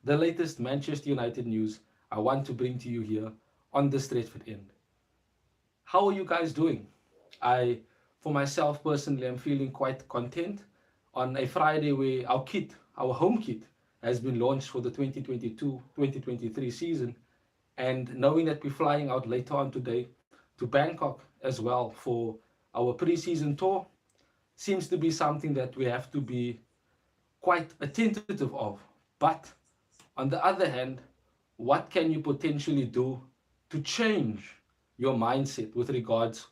the latest Manchester United news I want to bring to you here on the Stretford End. How are you guys doing? I, for myself personally, am feeling quite content on a Friday where our home kit, has been launched for the 2022-2023 season, and knowing that we're flying out later on today to Bangkok as well for our pre-season tour seems to be something that we have to be quite attentive of. But on the other hand, what can you potentially do to change your mindset with regards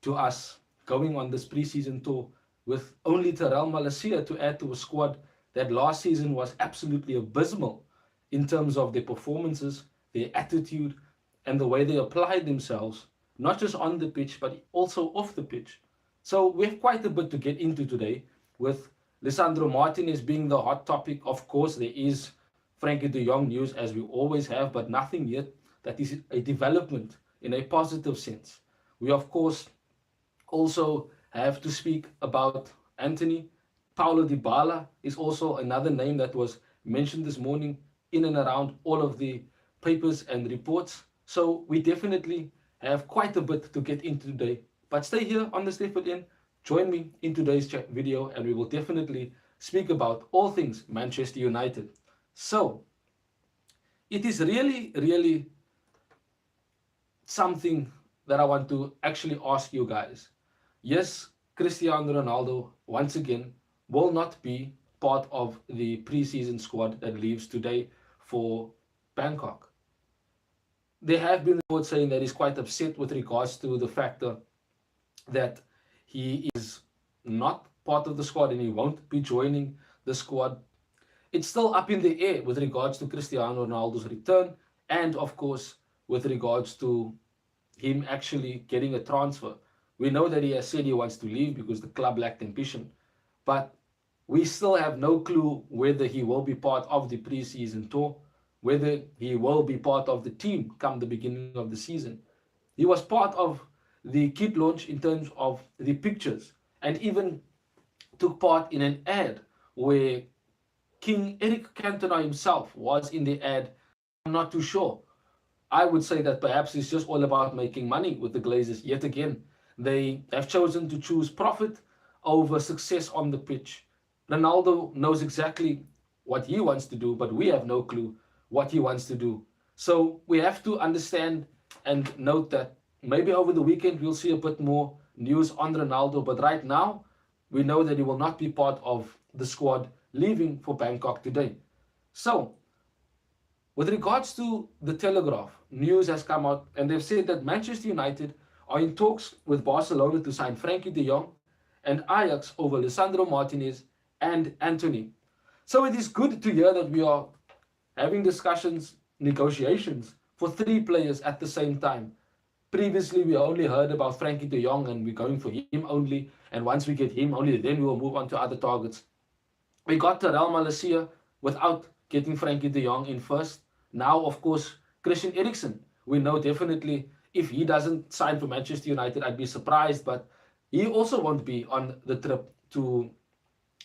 to us going on this preseason tour with only Terrell Malacia to add to a squad that last season was absolutely abysmal in terms of their performances, their attitude, and the way they applied themselves, not just on the pitch, but also off the pitch. So we have quite a bit to get into today, with Lisandro Martinez being the hot topic. Of course, there is Frankie de Jong news, as we always have, but nothing yet that is a development in a positive sense. We, of course, also have to speak about Anthony. Paulo Dybala is also another name that was mentioned this morning in and around all of the papers and reports. So we definitely have quite a bit to get into today. But stay here on the Stretford End. Join me in today's video, and we will definitely speak about all things Manchester United. So it is really something that I want to actually ask you guys. Yes, Cristiano Ronaldo once again will not be part of the preseason squad that leaves today for Bangkok. There have been reports saying that he's quite upset with regards to the factor that he is not part of the squad and he won't be joining the squad. It's still up in the air with regards to Cristiano Ronaldo's return, and of course with regards to him actually getting a transfer. We know that he has said he wants to leave because the club lacked ambition, but we still have no clue whether he will be part of the pre-season tour, whether he will be part of the team come the beginning of the season. He was part of the kit launch in terms of the pictures, and even took part in an ad where King Eric Cantona himself was in the ad. I'm not too sure. I would say that perhaps it's just all about making money with the Glazers. Yet again, they have chosen to choose profit over success on the pitch. Ronaldo knows exactly what he wants to do, but we have no clue what he wants to do. So we have to understand and note that maybe over the weekend we'll see a bit more news on Ronaldo, but right now we know that he will not be part of the squad leaving for Bangkok today. So with regards to the Telegraph, news has come out and they've said that Manchester United are in talks with Barcelona to sign Frankie de Jong, and Ajax over Lisandro Martinez and Anthony. So it is good to hear that we are having discussions, negotiations for 3 players at the same time. Previously, we only heard about Frankie de Jong and we're going for him only, and once we get him only, then we will move on to other targets. We got Terrell Malacia without getting Frankie de Jong in first. Now, of course, Christian Eriksen. We know definitely if he doesn't sign for Manchester United, I'd be surprised, but he also won't be on the trip to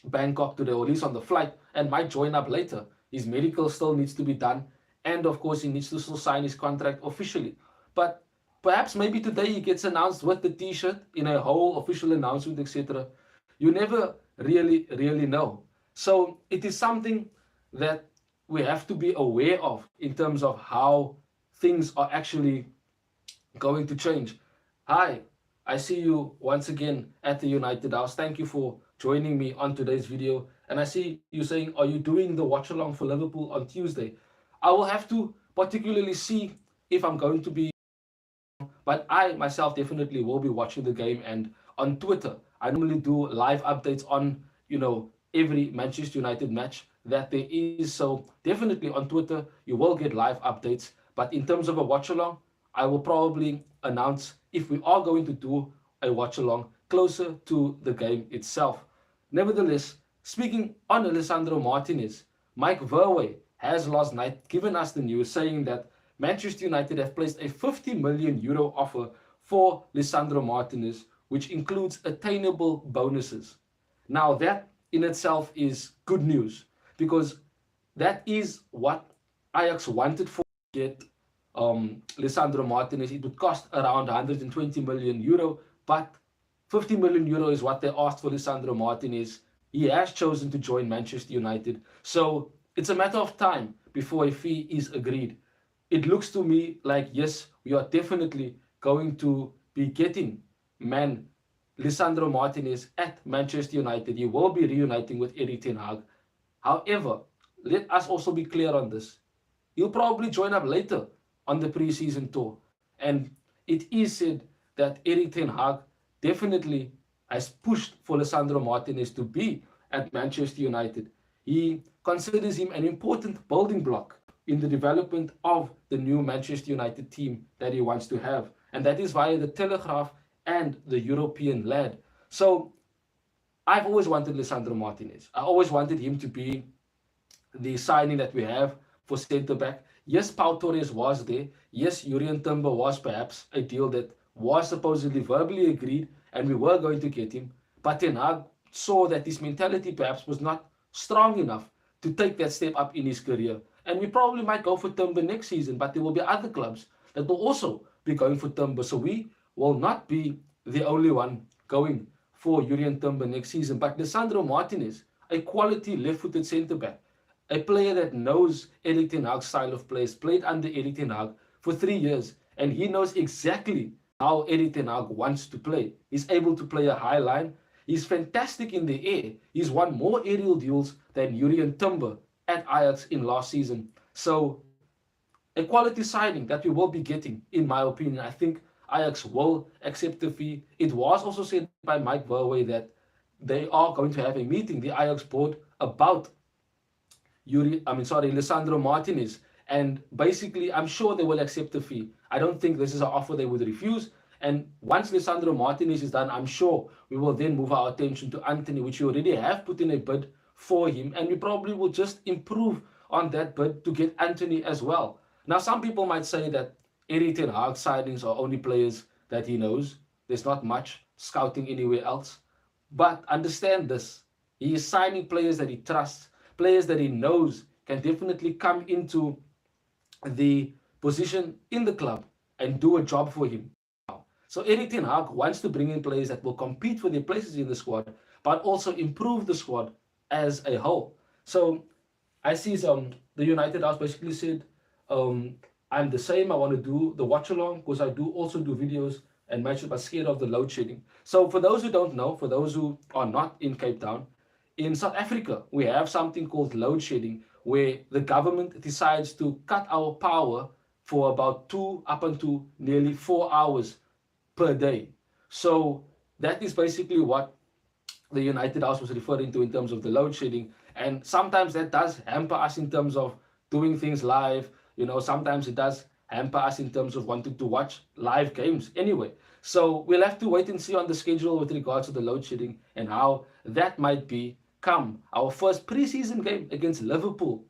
Bangkok today, or at least on the flight, and might join up later. His medical still needs to be done, and of course he needs to still sign his contract officially. But perhaps maybe today he gets announced with the t-shirt in a whole official announcement, etc. You never really know. So it is something that we have to be aware of in terms of how things are actually going to change. Hi, I see you once again at the United House. Thank you for joining me on today's video. And I see you saying, are you doing the watch along for Liverpool on Tuesday? I will have to particularly see if I'm going to be, but I myself definitely will be watching the game. And on Twitter, I normally do live updates on, every Manchester United match that there is. So definitely on Twitter, you will get live updates. But in terms of a watch along, I will probably announce if we are going to do a watch along closer to the game itself. Nevertheless, speaking on Alessandro Martinez, Mike Verwey has last night given us the news saying that Manchester United have placed a €50 million offer for Lisandro Martinez, which includes attainable bonuses. Now that in itself is good news, because that is what Ajax wanted for get Lisandro Martinez. It would cost around 120 million euro, but 50 million euro is what they asked for Lisandro Martinez. He has chosen to join Manchester United. So it's a matter of time before a fee is agreed. It looks to me like, yes, we are definitely going to be getting man Lisandro Martinez at Manchester United. He will be reuniting with Erik ten Hag. However, let us also be clear on this. He'll probably join up later on the preseason tour. And it is said that Erik ten Hag definitely has pushed for Lisandro Martinez to be at Manchester United. He considers him an important building block in the development of the new Manchester United team that he wants to have. And that is via the Telegraph and the European lad. So I've always wanted Lisandro Martinez. I always wanted him to be the signing that we have for centre back. Yes, Pau Torres was there. Yes, Jurrien Timber was perhaps a deal that was supposedly verbally agreed and we were going to get him. But Ten Hag saw that his mentality perhaps was not strong enough to take that step up in his career. And we probably might go for Timber next season, but there will be other clubs that will also be going for Timber. So we will not be the only one going for Jurrien Timber next season. But Lisandro Martinez, a quality left-footed centre-back, a player that knows Erik ten Hag's style of play, played under Erik ten Hag for 3 years, and he knows exactly how Erik ten Hag wants to play. He's able to play a high line. He's fantastic in the air. He's won more aerial duels than Jurrien Timber at Ajax in last season. So a quality signing that we will be getting, in my opinion. I think Ajax will accept the fee. It was also said by Mike Verwey that they are going to have a meeting, the Ajax board, about Lisandro Martinez. And basically, I'm sure they will accept the fee. I don't think this is an offer they would refuse. And once Lisandro Martinez is done, I'm sure we will then move our attention to Anthony, which we already have put in a bid for him. And we probably will just improve on that bid to get Anthony as well. Now, some people might say that Erik ten Hag signings are only players that he knows. There's not much scouting anywhere else. But understand this. He is signing players that he trusts, players that he knows can definitely come into the position in the club and do a job for him. So Erik ten Hag wants to bring in players that will compete for their places in the squad, but also improve the squad as a whole. So I see the United House basically said, I'm the same. I want to do the watch along because I do also do videos and matches, but scared of the load shedding. So for those who don't know, for those who are not in Cape Town, in South Africa, we have something called load shedding, where the government decides to cut our power for about 2 up until nearly 4 hours per day. So that is basically what the United House was referring to in terms of the load shedding. And sometimes that does hamper us in terms of doing things live. You know, sometimes it does hamper us in terms of wanting to watch live games anyway. So we'll have to wait and see on the schedule with regards to the load shedding and how that might become our first preseason game against Liverpool.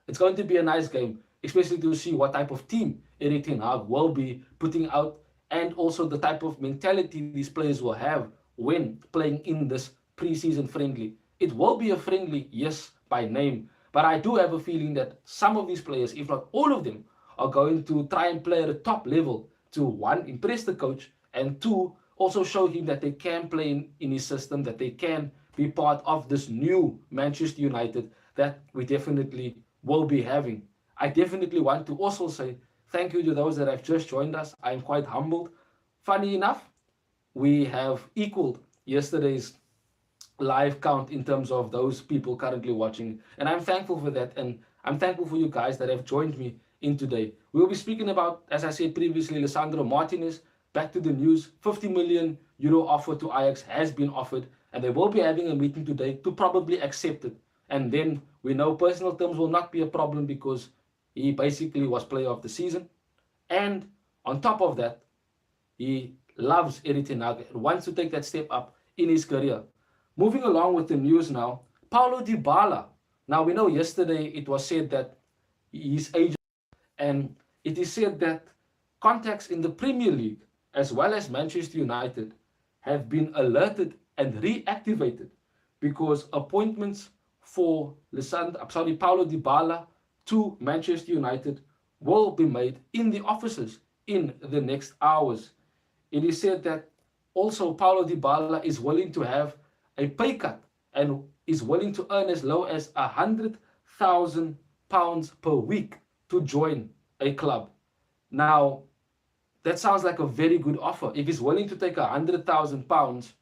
It's going to be a nice game, especially to see what type of team Erik ten Hag will be putting out and also the type of mentality these players will have when playing in this preseason friendly. It will be a friendly, yes, by name, but I do have a feeling that some of these players, if not all of them, are going to try and play at a top level to, one, impress the coach, and two, also show him that they can play in his system, that they can be part of this new Manchester United that we definitely will be having. I definitely want to also say thank you to those that have just joined us. I am quite humbled. Funny enough, we have equaled yesterday's live count in terms of those people currently watching, and I'm thankful for that, and I'm thankful for you guys that have joined me in today. We will be speaking about, as I said previously, Lisandro Martinez. Back to the news, 50 million euro offer to Ajax has been offered, and they will be having a meeting today to probably accept it. And then we know personal terms will not be a problem because he basically was player of the season. And on top of that, he loves Erik ten Hag and wants to take that step up in his career. Moving along with the news now, Paulo Dybala. Now we know yesterday it was said that his agent, and it is said that contacts in the Premier League as well as Manchester United have been alerted and reactivated because appointments for Paulo Dybala to Manchester United will be made in the offices in the next hours. It is said that also Paulo Dybala is willing to have a pay cut and is willing to earn as low as £100,000 per week to join a club. Now, that sounds like a very good offer. If he's willing to take £100,000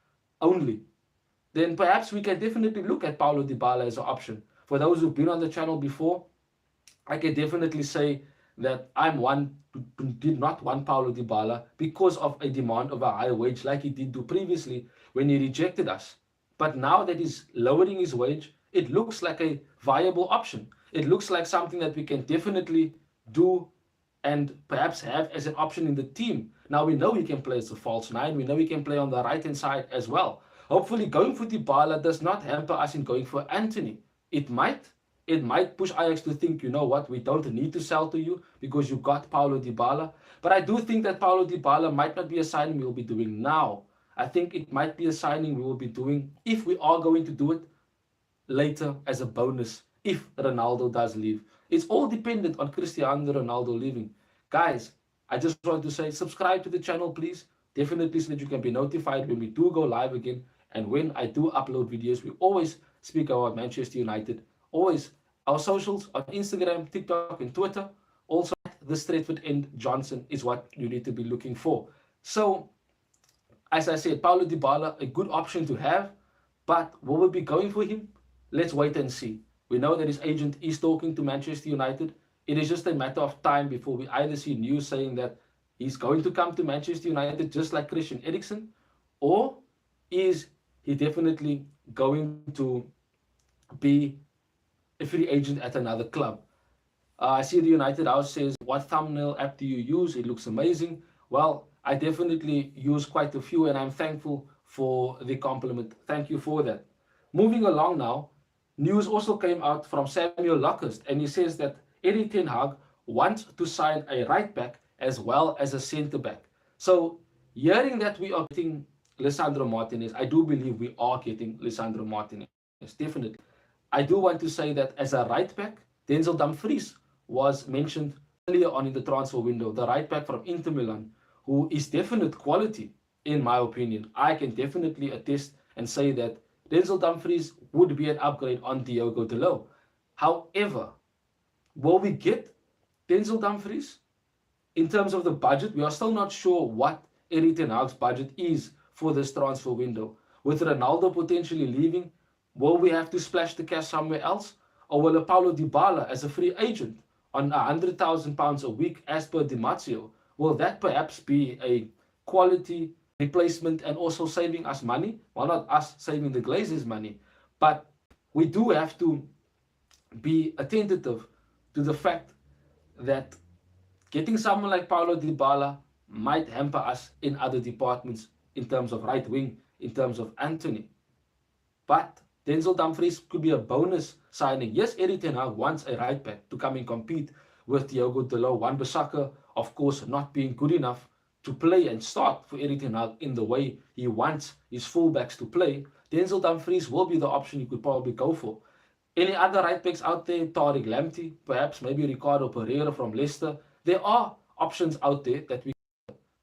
only, then perhaps we can definitely look at Paulo Dybala as an option. For those who've been on the channel before, I can definitely say that I'm one who did not want Paulo Dybala because of a demand of a higher wage like he did do previously when he rejected us. But now that he's lowering his wage, it looks like a viable option. It looks like something that we can definitely do and perhaps have as an option in the team. Now we know he can play as a false nine. We know he can play on the right hand side as well. Hopefully going for Dybala does not hamper us in going for Anthony. It might. It might push Ajax to think, you know what, we don't need to sell to you because you got Paulo Dybala. But I do think that Paulo Dybala might not be a signing we will be doing now. I think it might be a signing we will be doing, if we are going to do it, later as a bonus if Ronaldo does leave. It's all dependent on Cristiano Ronaldo leaving. Guys, I just want to say, subscribe to the channel, please. Definitely so that you can be notified when we do go live again. And when I do upload videos, we always speak about Manchester United. Always our socials on Instagram, TikTok, and Twitter. Also, the Stretford End Johnson is what you need to be looking for. So, as I said, Paulo Dybala, a good option to have. But will we be going for him? Let's wait and see. We know that his agent is talking to Manchester United. It is just a matter of time before we either see news saying that he's going to come to Manchester United just like Christian Eriksen, or is he definitely going to be a free agent at another club. I see the United House says, what thumbnail app do you use? It looks amazing. Well, I definitely use quite a few and I'm thankful for the compliment. Thank you for that. Moving along now, news also came out from Samuel Luckhurst, and he says that Eddie Ten Hag wants to sign a right back as well as a centre back. So hearing that we are getting Lisandro Martinez, I do believe we are getting Lisandro Martinez, definitely. I do want to say that as a right back, Denzel Dumfries was mentioned earlier on in the transfer window, the right back from Inter Milan, who is definite quality in my opinion. I can definitely attest and say that Denzel Dumfries would be an upgrade on Diogo Dalot. However, will we get Denzel Dumfries? In terms of the budget, we are still not sure what Eddie Ten Hag's budget is for this transfer window. With Ronaldo potentially leaving, will we have to splash the cash somewhere else? Or will a Paulo Dybala as a free agent on £100,000 a week as per Di Marzio, will that perhaps be a quality replacement and also saving us money? Well, not us saving the Glazers money, but we do have to be attentive to the fact that getting someone like Paulo Dybala might hamper us in other departments in terms of right wing, in terms of Anthony. But Denzel Dumfries could be a bonus signing. Yes, Eddie Ten Hag wants a right back to come and compete with Diogo Dalot. Wan-Bissaka, of course, not being good enough to play and start for Eddie Ten Hag in the way he wants his fullbacks to play. Denzel Dumfries will be the option you could probably go for. Any other right backs out there? Tariq Lamptey, perhaps maybe Ricardo Pereira from Leicester. There are options out there that we.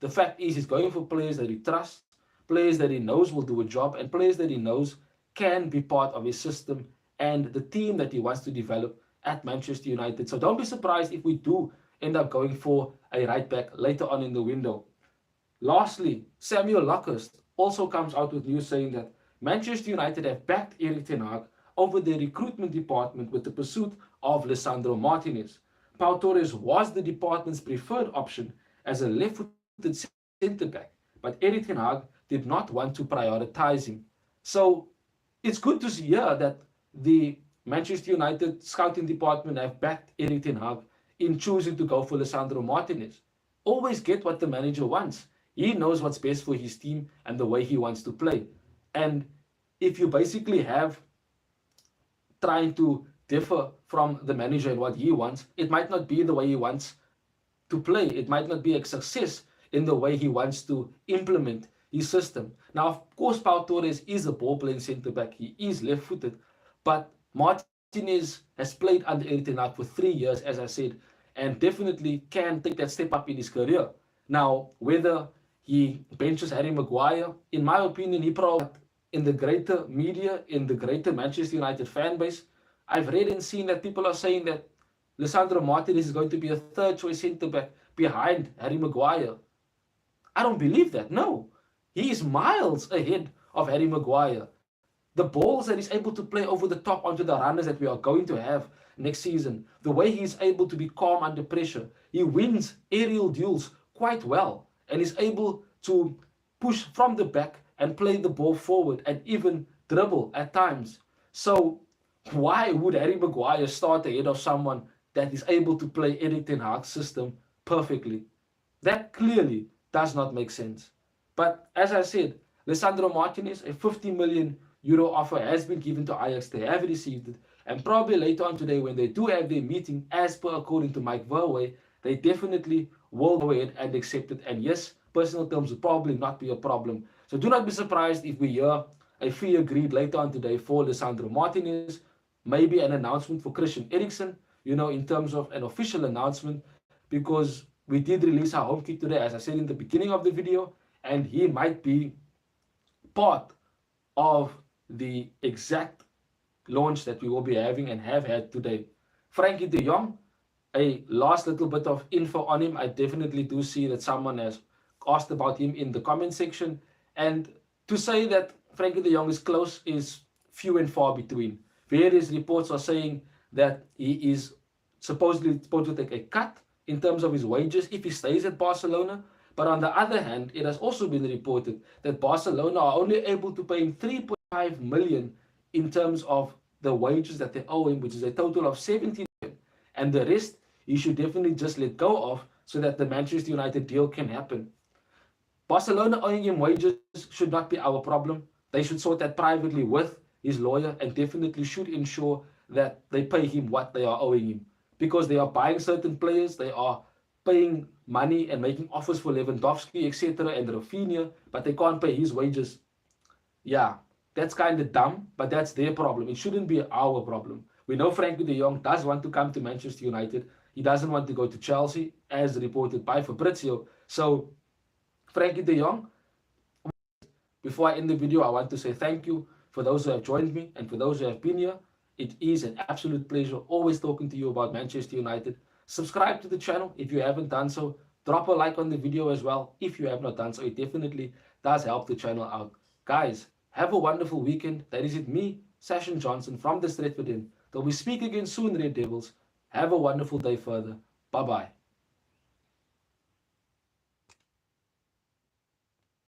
The fact is, he's going for players that he trusts, players that he knows will do a job, and players that he knows can be part of his system and the team that he wants to develop at Manchester United. So don't be surprised if we do end up going for a right back later on in the window. Lastly, Samuel Luckhurst also comes out with news saying that Manchester United have backed Erik ten Hag over the recruitment department with the pursuit of Lisandro Martinez. Pau Torres was the department's preferred option as a left-footed centre-back, but Erik ten Hag did not want to prioritize him. So it's good to see here that the Manchester United scouting department have backed Erik ten Hag in choosing to go for Lisandro Martinez. Always get what the manager wants. He knows what's best for his team and the way he wants to play. And if you basically have trying to differ from the manager and what he wants, it might not be the way he wants to play. It might not be a success in the way he wants to implement his system. Now, of course, Pau Torres is a ball-playing centre-back. He is left-footed. But Martinez Martinez has played under Erik ten Hag for 3 years, as I said, and definitely can take that step up in his career. Now, whether he benches Harry Maguire, in my opinion, he probably in the greater media, in the greater Manchester United fan base, I've read and seen that people are saying that Lisandro Martinez is going to be a third choice centre back behind Harry Maguire. I don't believe that. No. He is miles ahead of Harry Maguire. The balls that he's able to play over the top onto the runners that we are going to have next season, the way he's able to be calm under pressure, he wins aerial duels quite well and is able to push from the back and play the ball forward and even dribble at times. So why would Harry Maguire start ahead of someone that is able to play Erik ten Hag's system perfectly? That clearly does not make sense. But as I said, Lisandro Martinez, a 50 million euro offer has been given to Ajax. They have received it. And probably later on today, when they do have their meeting, as per according to Mike Verwey, they definitely will go ahead and accept it. And yes, personal terms will probably not be a problem. So do not be surprised if we hear a fee agreed later on today for Lisandro Martinez. Maybe an announcement for Christian Eriksen, in terms of an official announcement, because we did release our home kit today, as I said in the beginning of the video, and he might be part of the exact launch that we will be having and have had today. Frankie de Jong, a last little bit of info on him. I definitely do see that someone has asked about him in the comment section, and to say that Frankie de Jong is close is few and far between. Various reports are saying that he is supposedly supposed to take a cut in terms of his wages if he stays at Barcelona. But on the other hand, it has also been reported that Barcelona are only able to pay him 3.5 million in terms of the wages that they owe him, which is a total of 17 million. And the rest, he should definitely just let go of so that the Manchester United deal can happen. Barcelona owing him wages should not be our problem. They should sort that privately with his lawyer and definitely should ensure that they pay him what they are owing him. Because they are buying certain players, they are paying money and making offers for Lewandowski, etc., and Rafinha, but they can't pay his wages. Yeah, that's kind of dumb, but that's their problem. It shouldn't be our problem. We know Frankie de Jong does want to come to Manchester United. He doesn't want to go to Chelsea, as reported by Fabrizio. So, Frankie de Jong, before I end the video, I want to say thank you for those who have joined me and for those who have been here. It is an absolute pleasure always talking to you about Manchester United. Subscribe to the channel if you haven't done so. Drop a like on the video as well if you have not done so. It definitely does help the channel out. Guys, have a wonderful weekend. That is it, me, Sashin Johnson from the Stretford Inn. Till we speak again soon, Red Devils. Have a wonderful day further. Bye-bye.